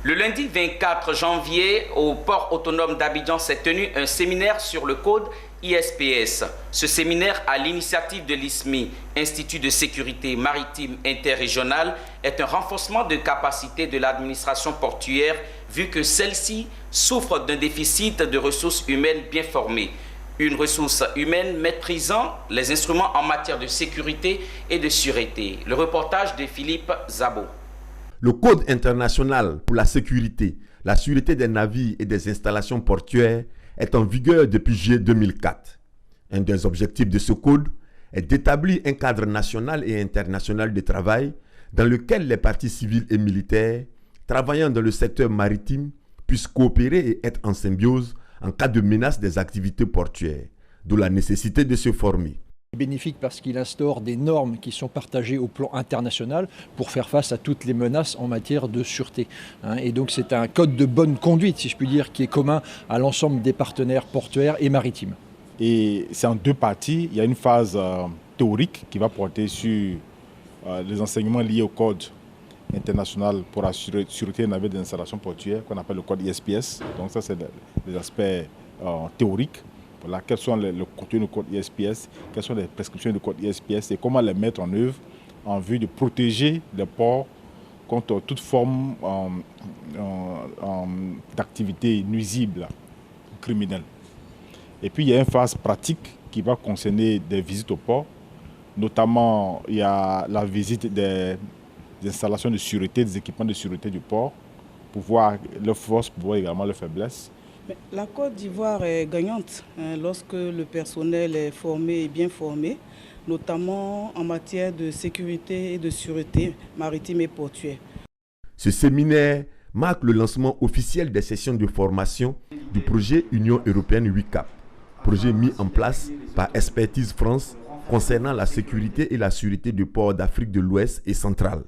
Le lundi 24 janvier, au port autonome d'Abidjan s'est tenu un séminaire sur le code ISPS. Ce séminaire, à l'initiative de l'ISMI, Institut de sécurité maritime interrégionale, est un renforcement de capacité de l'administration portuaire vu que celle-ci souffre d'un déficit de ressources humaines bien formées. Une ressource humaine maîtrisant les instruments en matière de sécurité et de sûreté. Le reportage de Philippe Zabo. Le Code international pour la sécurité des navires et des installations portuaires est en vigueur depuis juillet 2004. Un des objectifs de ce code est d'établir un cadre national et international de travail dans lequel les parties civiles et militaires travaillant dans le secteur maritime puissent coopérer et être en symbiose en cas de menace des activités portuaires, d'où la nécessité de se former. Bénéfique parce qu'il instaure des normes qui sont partagées au plan international pour faire face à toutes les menaces en matière de sûreté. Et donc c'est un code de bonne conduite, si je puis dire, qui est commun à l'ensemble des partenaires portuaires et maritimes. Et c'est en deux parties. Il y a une phase théorique qui va porter sur les enseignements liés au code international pour assurer sûreté des navires d'installation portuaire, qu'on appelle le code ISPS. Donc ça, c'est les aspects théoriques. Voilà, quels sont les contenus du code ISPS, quelles sont les prescriptions du code ISPS et comment les mettre en œuvre en vue de protéger les ports contre toute forme d'activité nuisible ou criminelle. Et puis il y a une phase pratique qui va concerner des visites au port. Notamment, il y a la visite des installations de sûreté, des équipements de sûreté du port, pour voir leurs forces, pour voir également leurs faiblesses. La Côte d'Ivoire est gagnante lorsque le personnel est formé et bien formé, notamment en matière de sécurité et de sûreté maritime et portuaire. Ce séminaire marque le lancement officiel des sessions de formation du projet Union européenne UICAP, projet mis en place par Expertise France concernant la sécurité et la sûreté des ports d'Afrique de l'Ouest et centrale.